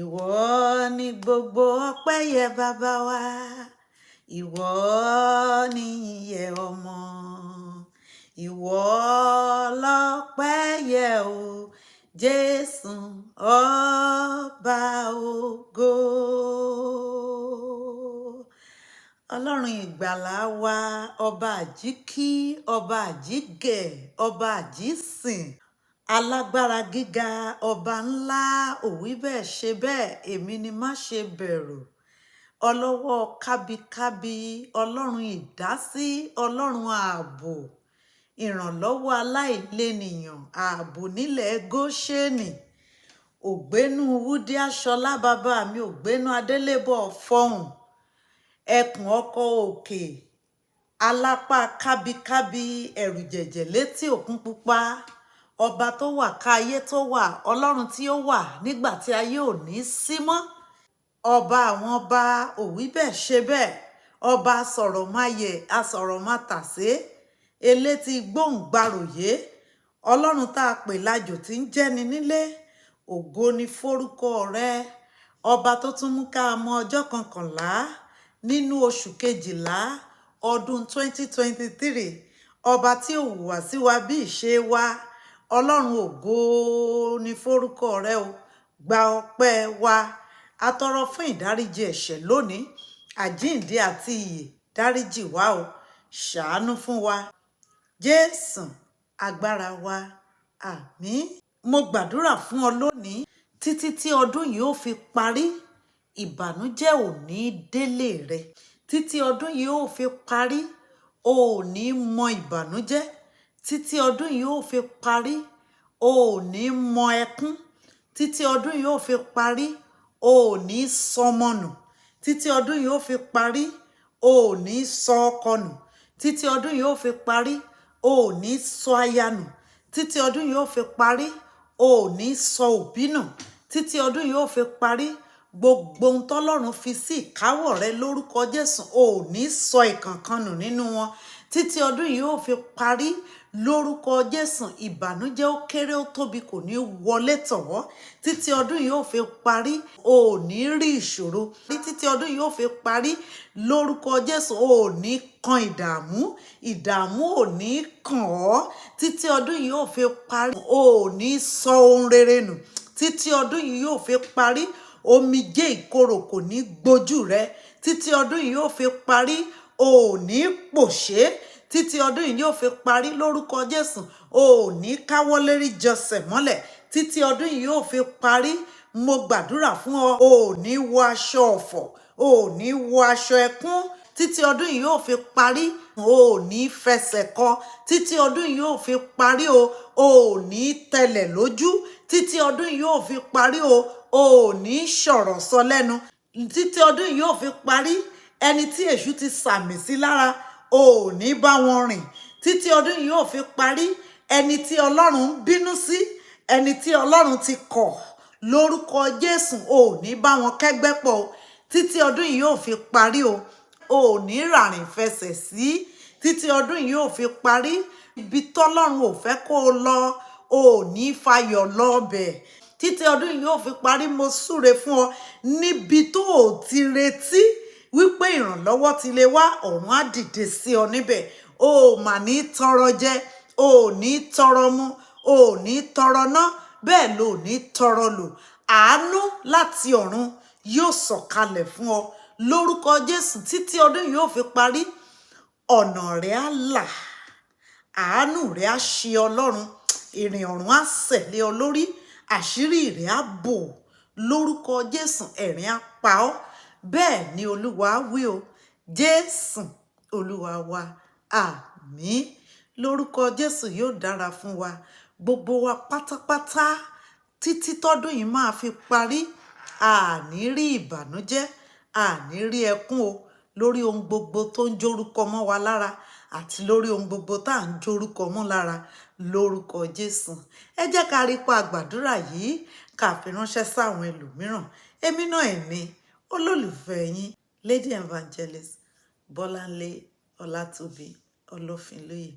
Ìwọ ni gbogbo ọpẹ́ yẹ bàbá wa, ìwọ ni ìyẹ ọmọ, ìwọ lọ́pẹ́ yẹ o, Jésù ọba ògo. Ọlọ́run ìgbàlà wa, ọba àjíkí, ọba àjígẹ̀, ọba àjísìn, alágbára gíga, ọba ńlá, òwí bẹ́ẹ̀ ṣe bẹ́ẹ̀, èmi ni má ṣe bẹ̀rù. Ọlọ́wọ́ kábíkábí, ọlọ́run ìdásí, ọlọ́run ààbò, ìrànlọ́wọ́ aláìlénìyàn, ààbò nílẹ̀ Góṣẹ́nì, ògbénú wúdí aṣọlá bàbá mi, ògbénú adélébọ̀ fọhùn, ẹkùn ọkọ̀ òkè, alápá kábíkábí, ẹ̀rù jẹ̀jẹ̀ létí òkun pupa, ọba tó wà ká ayé tó wà, ọlọ́run tí ó wà nígbà tí ayé ò ní sí mọ́, ọba àwọn ọba, òwí bẹ́ẹ̀ ṣe bẹ́ẹ̀, ọba asọ̀rọ̀ máyẹ̀, asọ̀rọ̀ má tàsé, elétí gbóǹgbàròyé, ọlọ́run tá a pè lájò tí ń jẹ́ni nílé, ògo ni forúkọ rẹ, ọba tó tún mú ká mọ ọjọ́ kọkànlá nínú oṣù kejìlá ọdún 2023, ọba tí ò hùwà sí wa bí ìṣe wa, ọlọ́run ògo ni forúkọ rẹ o, gba ọpẹ́ wa, a tọrọ fún ìdáríjì ẹ̀ṣẹ̀ lónìí, àjíǹde àti ìyè dáríjì wá o, ṣàánú fún wa, Jésù agbára wa, àmín. Mo gbàdúrà fún ọ lónìí títí tí ọdún yìí ó fi parí, ìbànújẹ́ ò ní délé rẹ, títí ọdún yìí ó fi parí, o ò ní mọ ìbànújẹ́, títí ọdún yìí ó fi parí, o ò ní mọ ẹkún, títí ọdún yìí ó fi parí, o ò ní sọmọ nù, títí ọdún yìí ó fi parí, o ò ní sọ ọkọ nù, títí ọdún yìí ó fi parí, o ò ní sọ aya nù, títí ọdún yìí ó fi parí, o ò ní sọ òbí nù, títí ọdún yìí ó fi parí, gbogbo ohun tọ́lọ́run fi sí ìkáwọ́ rẹ lórúkọ Jésù, o ò ní sọ ìkankan nù nínú wọn, títí ọdún yìí ó fi parí lórúkọ Jésù, ìbànújẹ́ ó kéré ó tóbi kò ní wọlé tọ̀wọ́, títí ọdún yìí ó fi parí, o ò ní rí ìṣòro, títí ọdún yìí ó fi parí lórúkọ Jésù, o ò ní kan ìdààmú, ìdààmú ò ní kàn ọ́, títí ọdún yìí ó fi parí, o ò ní sọ ohun rere nù, títí ọdún yìí yóò fi parí, omijé ìkorò kò ní gbojú rẹ, títí ọdún yìí yóò fi parí, o ò ní pòṣé, títí ọdún yìí yóò fi parí lórúkọ Jésù, o ò ní káwọ́ lérí jọsẹ̀ mọ́lẹ̀, títí ọdún yìí yóò fi parí, mo gbàdúrà fún ọ, o ò ní wọ aṣọ ọ̀fọ̀, o ò ní wọ aṣọ ẹkún, títí ọdún yìí yóò fi parí, o ò ní fẹsẹ̀ kọ, títí ọdún yìí yóò fi parí, o ò ní tẹlẹ̀ lójú, títí ọdún yìí yóò fi parí, o ò ní sọ̀rọ̀ sọ lẹ́nu, títí ọdún yìí yóò fi parí, ẹni tí èṣù ti sàmì sí lára, o ò ní bá wọn rìn, títí ọdún yìí yóò fi parí, ẹni tí Ọlọ́run ń bínú sí, ẹni tí Ọlọ́run ti kọ̀ lórúkọ Jésù, o ò ní bá wọn kẹ́gbẹ́ pọ̀ o, títí ọdún yìí yóò fi parí, o ò ní ràrìn fẹsẹ̀ sí, títí ọdún yìí yóò fi parí, ibi tọ́lọ́run ò fẹ́ kó o lọ, o ò ní fayọ̀ lọ bẹ̀, títí ọdún yìí yóò fi parí, mo súre fún ọ níbi tó o ti retí wípé ìrànlọ́wọ́ ti lè wá, ọ̀run á dìde sí ọ níbẹ̀, o ò mà ní tọrọ jẹ, o ò ní tọrọ mu, o ò ní tọrọ ná, bẹ́ẹ̀ ló ò ní tọrọ lò, àánú láti ọ̀run yóò sọ̀kalẹ̀ fún ọ lórúkọ Jésù, títí ọdún yìí yóò fi parí, ọ̀nà rẹ̀ á là, àánú rẹ̀ á ṣe Ọlọ́run, ìrìn ọ̀run á sẹ̀lé ọ lórí, àṣírí rẹ̀ á bò lórúkọ Jésù, ẹ̀rín á pa ọ́, bẹ́ẹ̀ ni Olúwa wí o, Jésù Olúwa wa, àmín. Lórúkọ Jésù yóò dára fún wa, gbogbo wa pátápátá, títí tọ́dún yìí máa fi parí, àní rí ìbànújẹ́, àní rí ẹkún o, lórí ohun gbogbo tó ń jórúkọ mọ́ wa lára, àti lórí ohun gbogbo tá à ń jórúkọ mọ́ lára, lórúkọ Jésù. Ẹ jẹ́ ká rí pa àgbàdúrà yìí ká fi ránṣẹ́ sáwọn ẹlòmíràn, èmi náà ẹ̀mí olólùfẹ́ yín Lady Evangelist Bọ́láńlé Ọlátòbí Ọlọ́finlóye.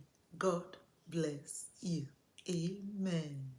God bless you. Amen.